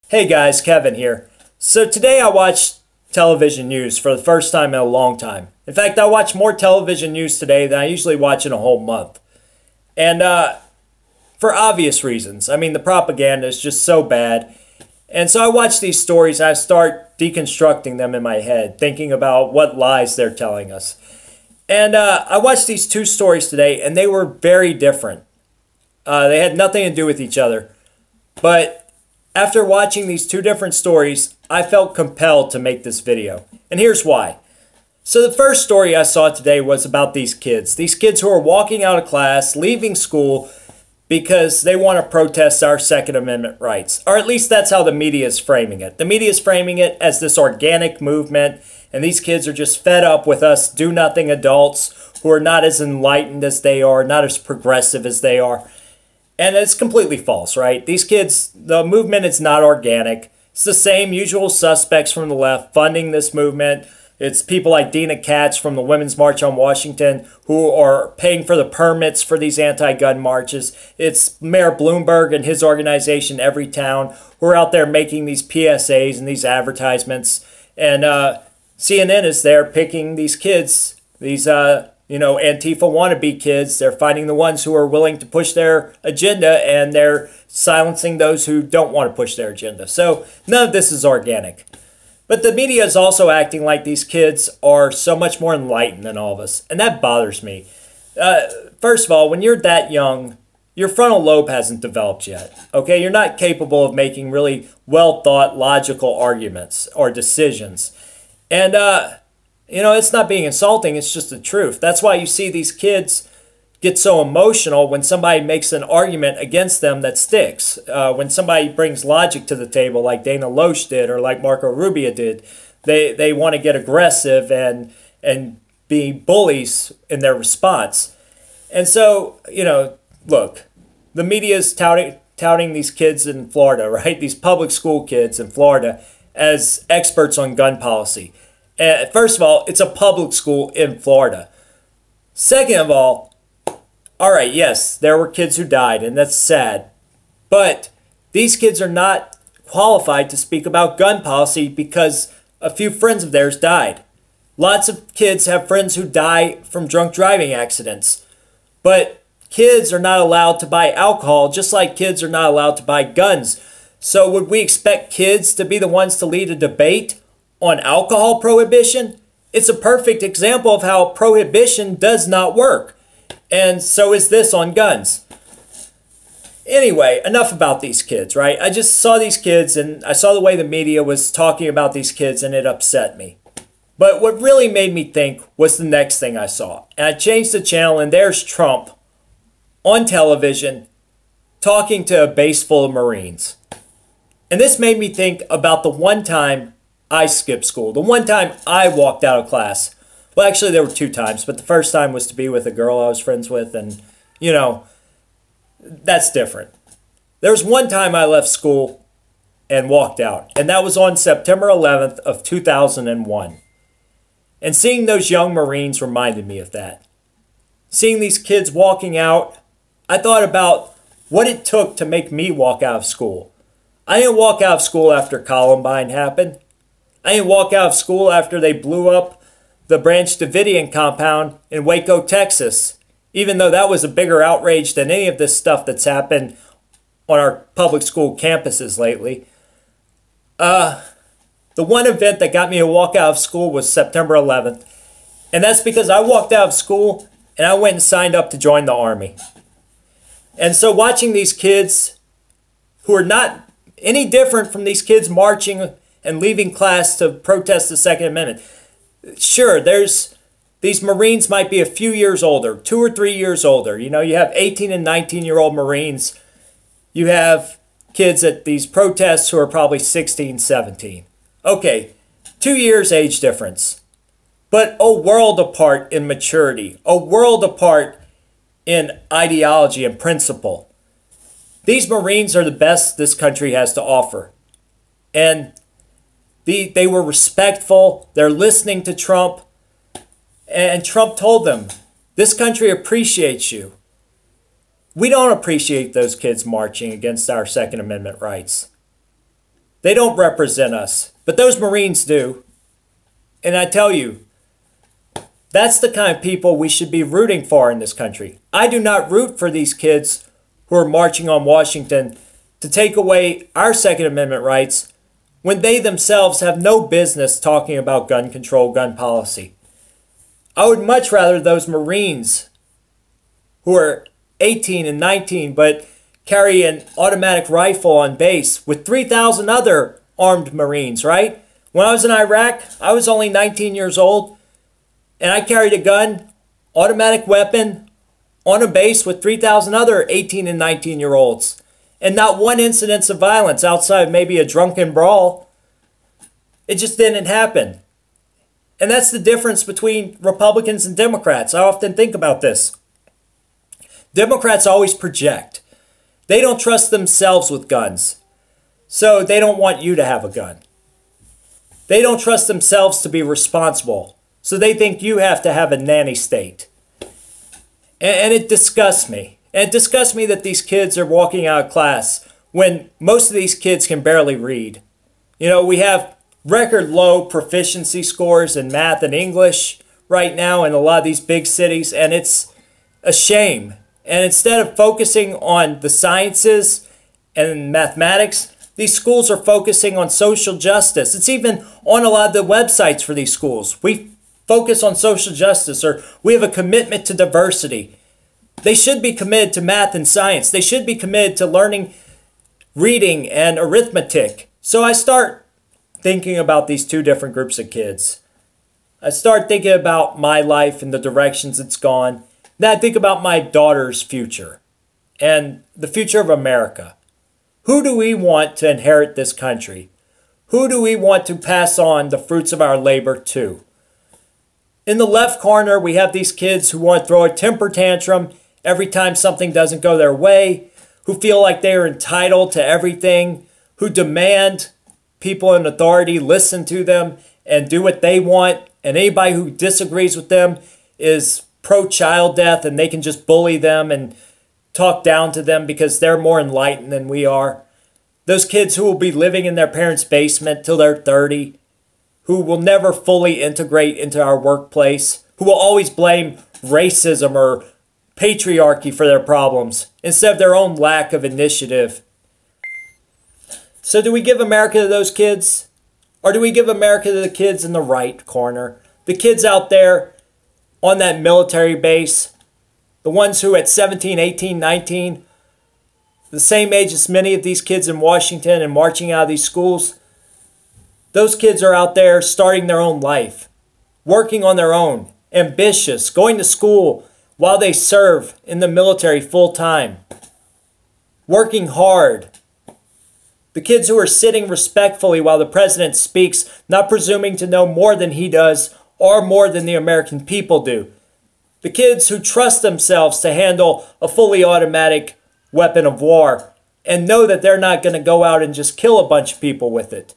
Hey guys, Kevin here. So today I watched television news for the first time in a long time. In fact, I watched more television news today than I usually watch in a whole month. And for obvious reasons. I mean, the propaganda is just so bad. And so I watch these stories and I start deconstructing them in my head, thinking about what lies they're telling us. And I watched these two stories today and they were very different. They had nothing to do with each other. But after watching these two different stories, I felt compelled to make this video. And here's why. So the first story I saw today was about these kids. These kids who are walking out of class, leaving school, because they want to protest our Second Amendment rights. Or at least that's how the media is framing it. The media is framing it as this organic movement, and these kids are just fed up with us do-nothing adults who are not as enlightened as they are, not as progressive as they are. And it's completely false, right? These kids, the movement is not organic. It's the same usual suspects from the left funding this movement. It's people like Dina Katz from the Women's March on Washington who are paying for the permits for these anti-gun marches. It's Mayor Bloomberg and his organization, Everytown, who are out there making these PSAs and these advertisements. And CNN is there picking these kids, these antifa wannabe kids. They're finding the ones who are willing to push their agenda, and they're silencing those who don't want to push their agenda. So none of this is organic. But the media is also acting like these kids are so much more enlightened than all of us, and that bothers me. First of all, when you're that young, your frontal lobe hasn't developed yet. Okay, you're not capable of making really well-thought, logical arguments or decisions. And it's not being insulting, it's just the truth. That's why you see these kids get so emotional when somebody makes an argument against them that sticks. When somebody brings logic to the table like Dana Loesch did or like Marco Rubio did, they want to get aggressive and be bullies in their response. And so, look, the media is touting these kids in Florida, right? These public school kids in Florida as experts on gun policy. First of all, it's a public school in Florida. Second of all right, yes, there were kids who died, and that's sad. But these kids are not qualified to speak about gun policy because a few friends of theirs died. Lots of kids have friends who die from drunk driving accidents. But kids are not allowed to buy alcohol, just like kids are not allowed to buy guns. So would we expect kids to be the ones to lead a debate on alcohol prohibition? It's a perfect example of how prohibition does not work. And so is this on guns. Anyway, enough about these kids, right? I just saw these kids and I saw the way the media was talking about these kids and it upset me. But what really made me think was the next thing I saw. And I changed the channel and there's Trump on television talking to a base full of Marines. And this made me think about the one time I skipped school, the one time I walked out of class. Well, actually, there were two times, but the first time was to be with a girl I was friends with, and, that's different. There was one time I left school and walked out, and that was on September 11th of 2001. And seeing those young Marines reminded me of that. Seeing these kids walking out, I thought about what it took to make me walk out of school. I didn't walk out of school after Columbine happened. I didn't walk out of school after they blew up the Branch Davidian compound in Waco, Texas, even though that was a bigger outrage than any of this stuff that's happened on our public school campuses lately. The one event that got me to walk out of school was September 11th, and that's because I walked out of school and I went and signed up to join the Army. And so watching these kids who are not any different from these kids marching and leaving class to protest the Second Amendment. Sure, these Marines might be a few years older, 2 or 3 years older. You have 18 and 19-year-old Marines. You have kids at these protests who are probably 16, 17. Okay, 2 years age difference. But a world apart in maturity, a world apart in ideology and principle. These Marines are the best this country has to offer. And they were respectful. They're listening to Trump. And Trump told them, this country appreciates you. We don't appreciate those kids marching against our Second Amendment rights. They don't represent us, but those Marines do. And I tell you, that's the kind of people we should be rooting for in this country. I do not root for these kids who are marching on Washington to take away our Second Amendment rights when they themselves have no business talking about gun control, gun policy. I would much rather those Marines who are 18 and 19 but carry an automatic rifle on base with 3,000 other armed Marines, right? When I was in Iraq, I was only 19 years old, and I carried a gun, automatic weapon, on a base with 3,000 other 18 and 19-year-olds. And not one incident of violence outside of maybe a drunken brawl. It just didn't happen. And that's the difference between Republicans and Democrats. I often think about this. Democrats always project. They don't trust themselves with guns, so they don't want you to have a gun. They don't trust themselves to be responsible, so they think you have to have a nanny state. And it disgusts me. And it disgusts me that these kids are walking out of class when most of these kids can barely read. You know, we have record low proficiency scores in math and English right now in a lot of these big cities, and it's a shame. And instead of focusing on the sciences and mathematics, these schools are focusing on social justice. It's even on a lot of the websites for these schools. We focus on social justice, or we have a commitment to diversity. They should be committed to math and science. They should be committed to learning reading and arithmetic. So I start thinking about these two different groups of kids. I start thinking about my life and the directions it's gone. Then I think about my daughter's future and the future of America. Who do we want to inherit this country? Who do we want to pass on the fruits of our labor to? In the left corner, we have these kids who want to throw a temper tantrum every time something doesn't go their way, who feel like they are entitled to everything, who demand people in authority listen to them and do what they want, and anybody who disagrees with them is pro-child death, and they can just bully them and talk down to them because they're more enlightened than we are. Those kids who will be living in their parents' basement till they're 30, who will never fully integrate into our workplace, who will always blame racism or patriarchy for their problems instead of their own lack of initiative. So do we give America to those kids? Or do we give America to the kids in the right corner? The kids out there on that military base, the ones who at 17, 18, 19, the same age as many of these kids in Washington and marching out of these schools, those kids are out there starting their own life, working on their own, ambitious, going to school while they serve in the military full time, working hard. The kids who are sitting respectfully while the president speaks, not presuming to know more than he does or more than the American people do. The kids who trust themselves to handle a fully automatic weapon of war and know that they're not going to go out and just kill a bunch of people with it.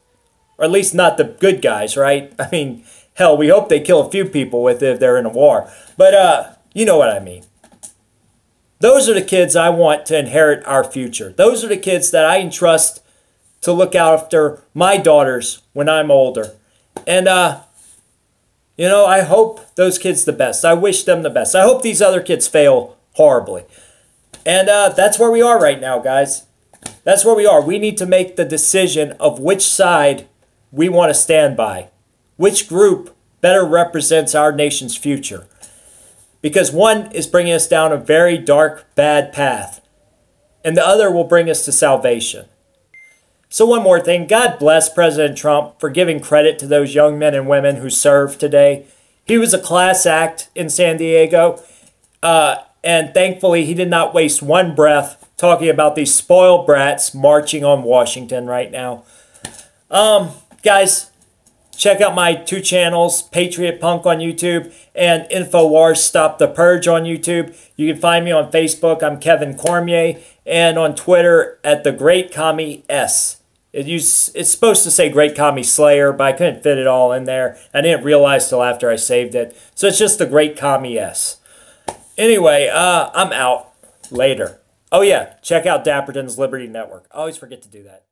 Or at least not the good guys, right? I mean, hell, we hope they kill a few people with it if they're in a war. But, you know what I mean. Those are the kids I want to inherit our future. Those are the kids that I entrust to look after my daughters when I'm older. And, you know, I hope those kids the best. I wish them the best. I hope these other kids fail horribly. And that's where we are right now, guys. That's where we are. We need to make the decision of which side we want to stand by. Which group better represents our nation's future. Because one is bringing us down a very dark, bad path. And the other will bring us to salvation. So one more thing. God bless President Trump for giving credit to those young men and women who served today. He was a class act in San Diego. And thankfully, he did not waste one breath talking about these spoiled brats marching on Washington right now. Guys, check out my two channels, Patriot Punk on YouTube and InfoWars Stop the Purge on YouTube. You can find me on Facebook. I'm Kevin Cormier. And on Twitter at The Great Commie S. It's supposed to say Great Commie Slayer, but I couldn't fit it all in there. I didn't realize till after I saved it. So it's just The Great Commie S. Anyway, I'm out. Later. Oh yeah, check out Dapperton's Liberty Network. I always forget to do that.